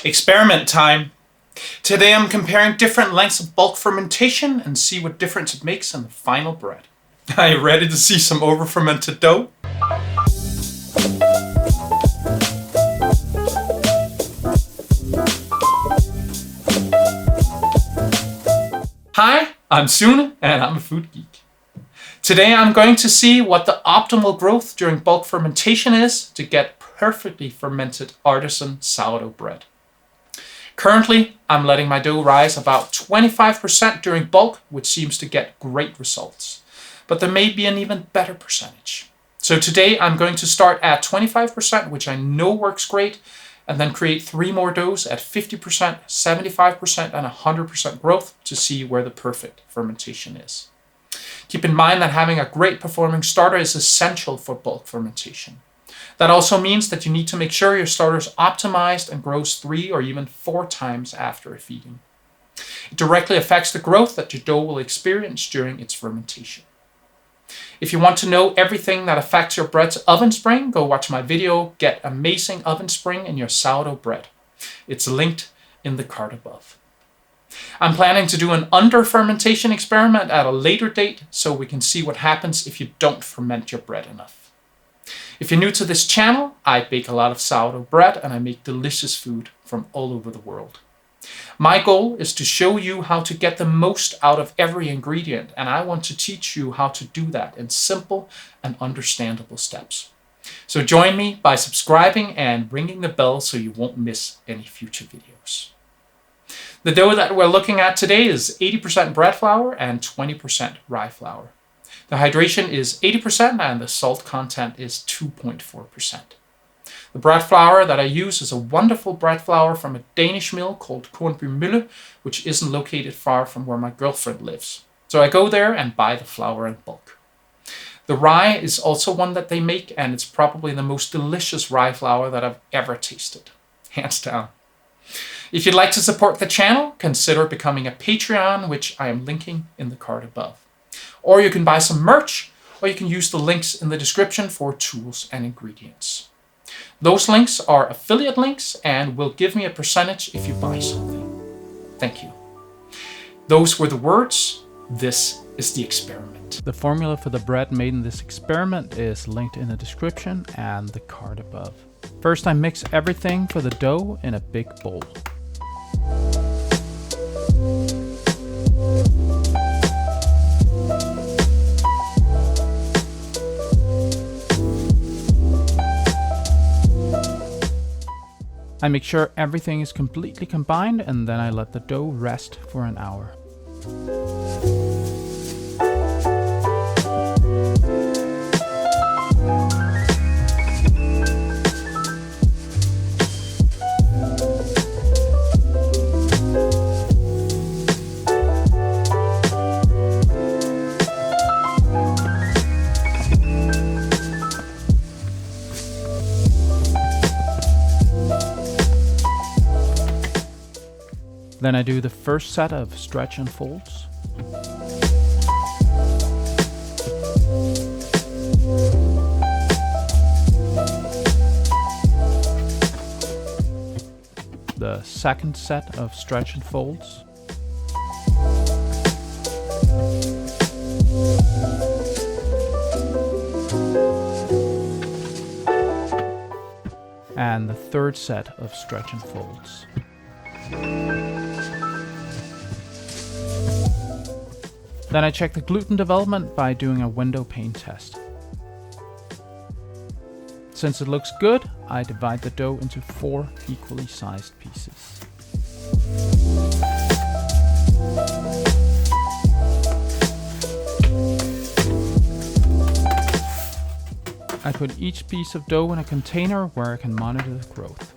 Experiment time. Today I'm comparing different lengths of bulk fermentation and see what difference it makes in the final bread. Are you ready to see some over-fermented dough? Hi, I'm Sune and I'm a food geek. Today I'm going to see what the optimal growth during bulk fermentation is to get perfectly fermented artisan sourdough bread. Currently, I'm letting my dough rise about 25% during bulk, which seems to get great results. But there may be an even better percentage. So today I'm going to start at 25%, which I know works great, and then create 3 more doughs at 50%, 75%, and 100% growth to see where the perfect fermentation is. Keep in mind that having a great performing starter is essential for bulk fermentation. That also means that you need to make sure your starter is optimized and grows 3 or even 4 times after a feeding. It directly affects the growth that your dough will experience during its fermentation. If you want to know everything that affects your bread's oven spring, go watch my video, Get Amazing Oven Spring in Your Sourdough Bread. It's linked in the card above. I'm planning to do an under-fermentation experiment at a later date so we can see what happens if you don't ferment your bread enough. If you're new to this channel, I bake a lot of sourdough bread and I make delicious food from all over the world. My goal is to show you how to get the most out of every ingredient, and I want to teach you how to do that in simple and understandable steps. So join me by subscribing and ringing the bell so you won't miss any future videos. The dough that we're looking at today is 80% bread flour and 20% rye flour. The hydration is 80% and the salt content is 2.4%. The bread flour that I use is a wonderful bread flour from a Danish mill called Crumb, which isn't located far from where my girlfriend lives. So I go there and buy the flour in bulk. The rye is also one that they make, and it's probably the most delicious rye flour that I've ever tasted. Hands down. If you'd like to support the channel, consider becoming a Patreon, which I am linking in the card above. Or you can buy some merch, or you can use the links in the description for tools and ingredients. Those links are affiliate links and will give me a percentage if you buy something. Thank you. Those were the words. This is the experiment. The formula for the bread made in this experiment is linked in the description and the card above. First, I mix everything for the dough in a big bowl. I make sure everything is completely combined, and then I let the dough rest for an hour. Then I do the first set of stretch and folds. The second set of stretch and folds. And the third set of stretch and folds. Then I check the gluten development by doing a window pane test. Since it looks good, I divide the dough into 4 equally sized pieces. I put each piece of dough in a container where I can monitor the growth.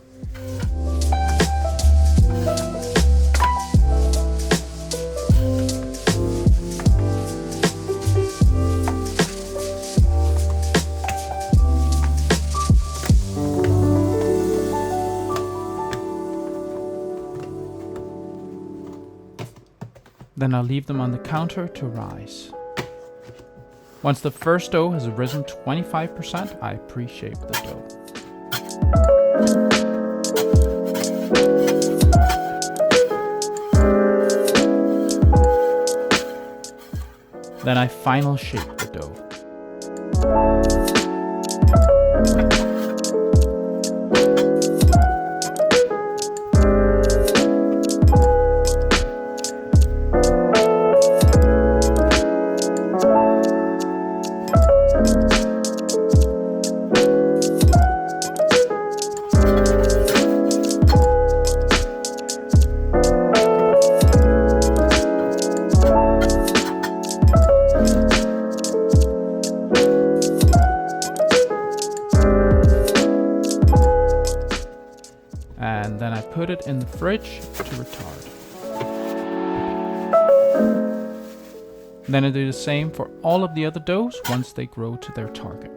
Then I'll leave them on the counter to rise. Once the first dough has risen 25%, I pre-shape the dough. final shape the dough. And then I put it in the fridge to retard. Then I do the same for all of the other doughs once they grow to their target.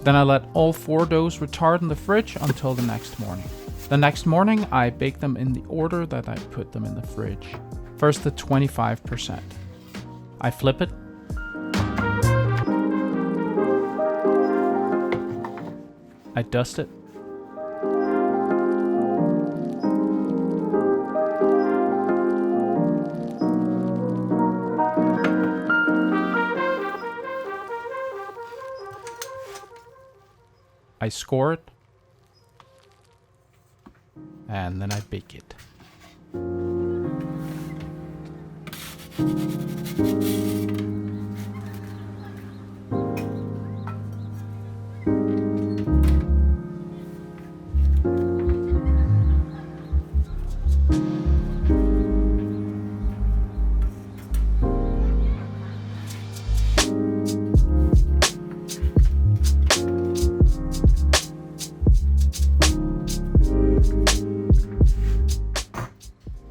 Then I let all 4 doughs retard in the fridge until the next morning. The next morning I bake them in the order that I put them in the fridge. First the 25%. I flip it. I dust it. I score it, and then I bake it.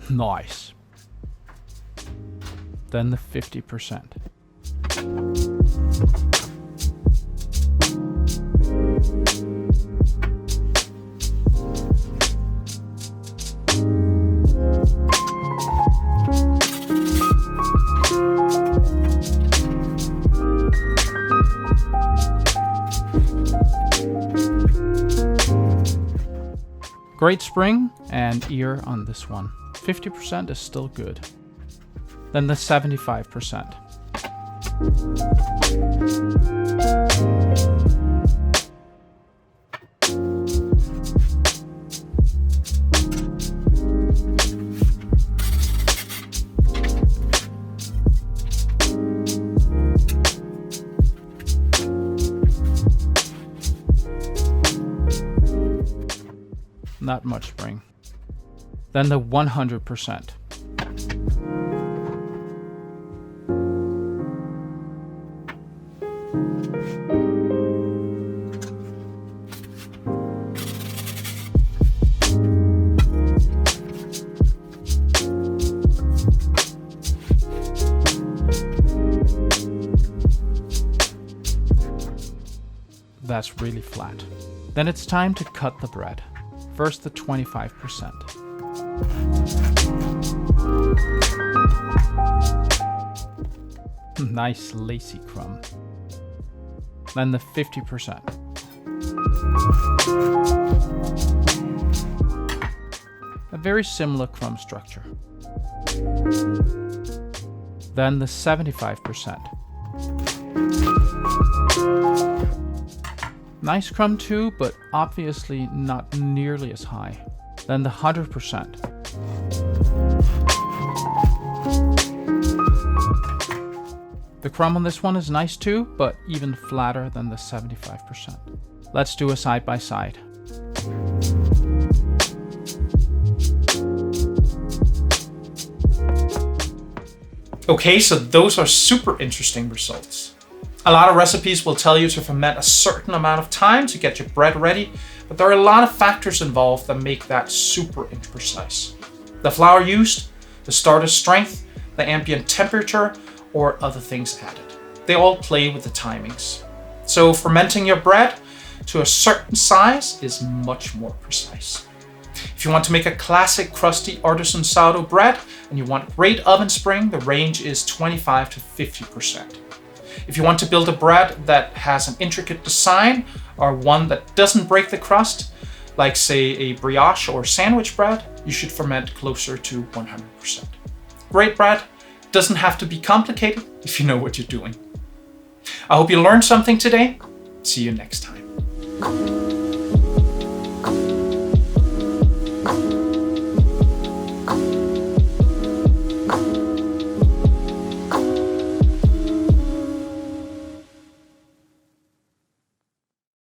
Nice. Then the 50%. Great spring and ear on this one. 50% is still good. Then the 75%. Not much spring. Then the 100%. That's really flat. Then it's time to cut the bread. First the 25%. Nice lacy crumb. Then the 50%. A very similar crumb structure. Then the 75%. Nice crumb too, but obviously not nearly as high. Then the 100%. The crumb on this one is nice too, but even flatter than the 75%. Let's do a side by side. Okay, so those are super interesting results. A lot of recipes will tell you to ferment a certain amount of time to get your bread ready, but there are a lot of factors involved that make that super imprecise. The flour used, the starter strength, the ambient temperature, or other things added. They all play with the timings. So fermenting your bread to a certain size is much more precise. If you want to make a classic crusty artisan sourdough bread and you want great oven spring, the range is 25 to 50%. If you want to build a bread that has an intricate design or one that doesn't break the crust, like say a brioche or sandwich bread, you should ferment closer to 100%. Great bread doesn't have to be complicated if you know what you're doing. I hope you learned something today. See you next time.